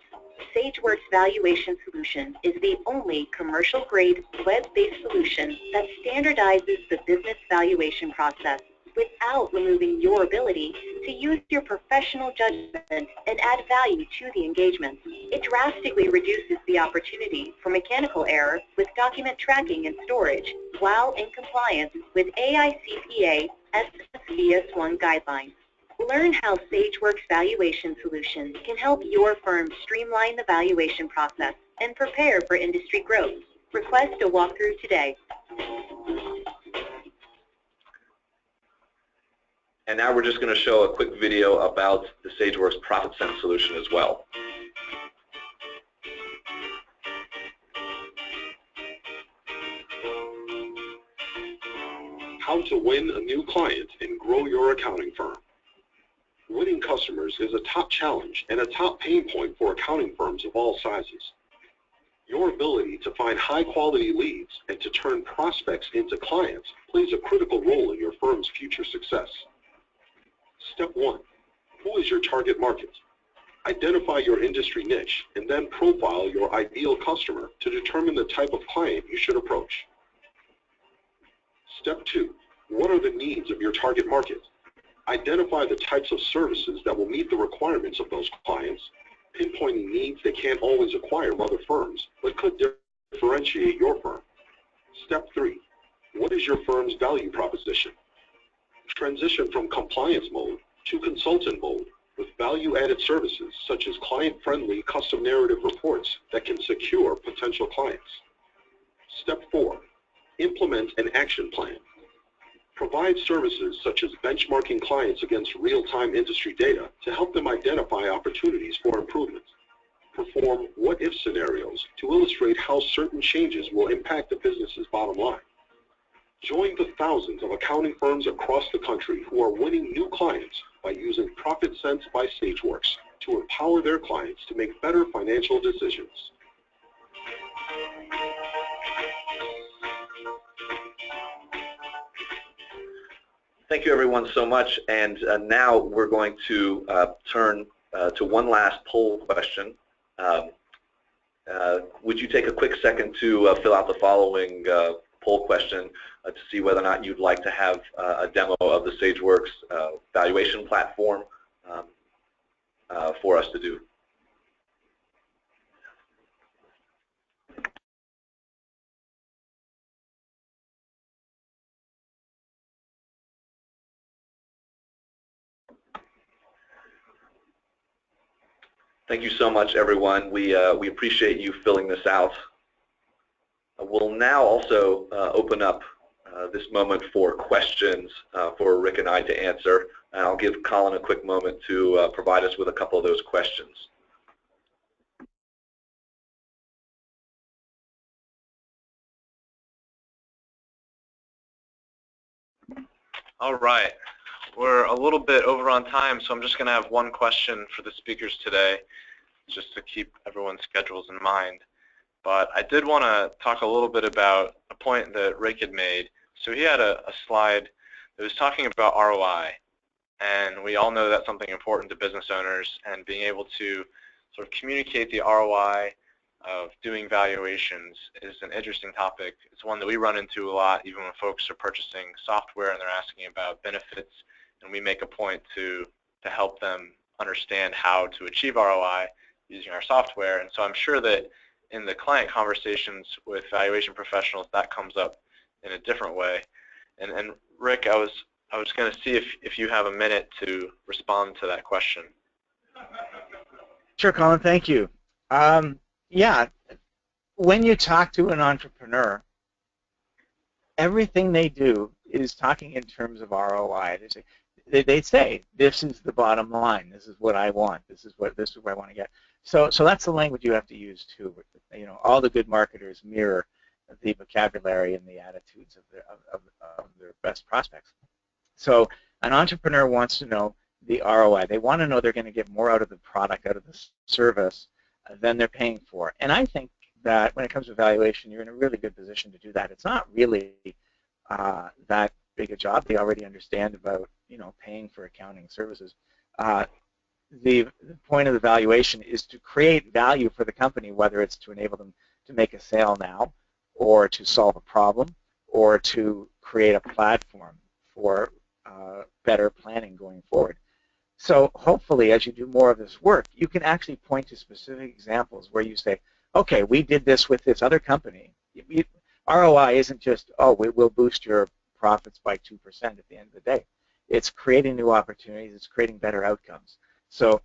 Sageworks Valuation Solution is the only commercial-grade, web-based solution that standardizes the business valuation process. without removing your ability to use your professional judgment and add value to the engagement. It drastically reduces the opportunity for mechanical error with document tracking and storage, while in compliance with AICPA SFVS1 guidelines. Learn how Sageworks Valuation Solutions can help your firm streamline the valuation process and prepare for industry growth. Request a walkthrough today. And now we're just going to show a quick video about the Sageworks Profit Sense solution as well. How to win a new client and grow your accounting firm. Winning customers is a top challenge and a top pain point for accounting firms of all sizes. Your ability to find high-quality leads and to turn prospects into clients plays a critical role in your firm's future success. Step 1. Who is your target market? Identify your industry niche and then profile your ideal customer to determine the type of client you should approach. Step 2. What are the needs of your target market? Identify the types of services that will meet the requirements of those clients, pinpointing needs they can't always acquire from other firms, but could differentiate your firm. Step 3. What is your firm's value proposition? Transition from compliance mode to consultant mode with value-added services such as client-friendly custom narrative reports that can secure potential clients. Step 4. Implement an action plan. Provide services such as benchmarking clients against real-time industry data to help them identify opportunities for improvement. Perform what-if scenarios to illustrate how certain changes will impact the business's bottom line. Join the thousands of accounting firms across the country who are winning new clients by using Profit Sense by Sageworks to empower their clients to make better financial decisions. Thank you everyone so much, and now we're going to turn to one last poll question. Would you take a quick second to fill out the following poll question to see whether or not you'd like to have a demo of the Sageworks valuation platform for us to do? Thank you so much, everyone. We appreciate you filling this out. We'll now also open up this moment for questions for Rick and I to answer, and I'll give Colin a quick moment to provide us with a couple of those questions. All right. We're a little bit over on time, so I'm just going to have one question for the speakers today, just to keep everyone's schedules in mind. But I did want to talk a little bit about a point that Rick had made. So he had a slide that was talking about ROI, and we all know that's something important to business owners, and being able to sort of communicate the ROI of doing valuations is an interesting topic. It's one that we run into a lot, even when folks are purchasing software and they're asking about benefits, and we make a point to help them understand how to achieve ROI using our software. And so I'm sure that in the client conversations with valuation professionals, that comes up in a different way. And Rick, I was going to see if you have a minute to respond to that question. Sure, Colin, thank you. Yeah, when you talk to an entrepreneur, everything they do is talking in terms of ROI. They say, this is the bottom line. This is what I want. This is what I want to get. So that's the language you have to use too. You know, all the good marketers mirror the vocabulary and the attitudes of their best prospects. So an entrepreneur wants to know the ROI. They want to know they're going to get more out of the product, out of the service than they're paying for. And I think that when it comes to valuation, you're in a really good position to do that. It's not really that big a job. They already understand about, you know, paying for accounting services. The point of the valuation is to create value for the company, whether it's to enable them to make a sale now, or to solve a problem, or to create a platform for better planning going forward. So hopefully, as you do more of this work, you can actually point to specific examples where you say, okay, we did this with this other company. ROI isn't just, oh, we will boost your profits by 2% at the end of the day. It's creating new opportunities. It's creating better outcomes. So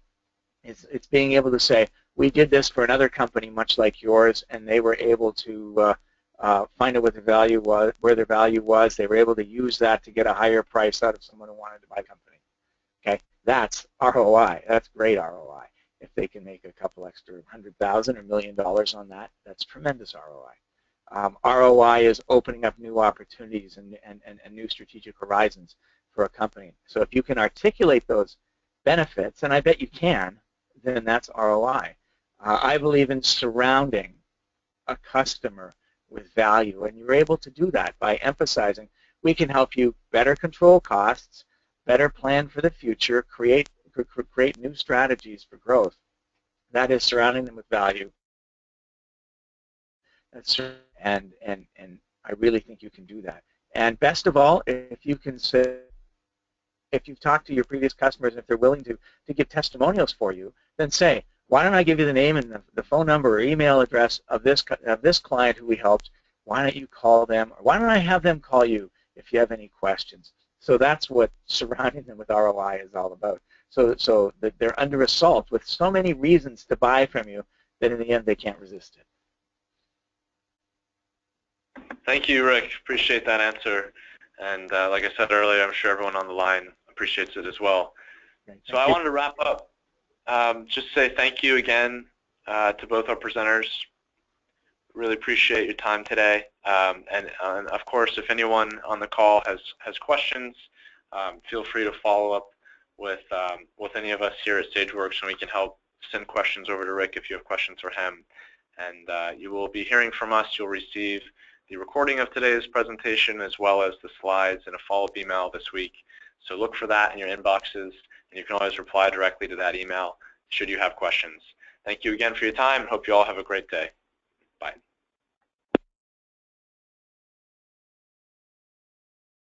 it's being able to say, we did this for another company much like yours, and they were able to find out what the value was, where their value was. They were able to use that to get a higher price out of someone who wanted to buy a company. Okay, that's ROI. That's great ROI. If they can make a couple extra $100,000 or $1 million on that, that's tremendous ROI. ROI is opening up new opportunities and new strategic horizons for a company. So if you can articulate those benefits, and I bet you can, then that's ROI. I believe in surrounding a customer with value, and you're able to do that by emphasizing we can help you better control costs, better plan for the future, create new strategies for growth. That is surrounding them with value. And I really think you can do that. And best of all, if you can say, if you've talked to your previous customers, if they're willing to give testimonials for you, then say, why don't I give you the name and the phone number or email address of this client who we helped? Why don't you call them? Or why don't I have them call you if you have any questions? So that's what surrounding them with ROI is all about. So that they're under assault with so many reasons to buy from you that in the end they can't resist it. Thank you, Rick. Appreciate that answer. And like I said earlier, I'm sure everyone on the line appreciates it as well. So I wanted to wrap up. Just say thank you again to both our presenters. Really appreciate your time today. And of course, if anyone on the call has questions, feel free to follow up with any of us here at Sageworks, and we can help send questions over to Rick if you have questions for him. And you will be hearing from us. You'll receive the recording of today's presentation as well as the slides in a follow-up email this week. So look for that in your inboxes, and you can always reply directly to that email should you have questions. Thank you again for your time. Hope you all have a great day.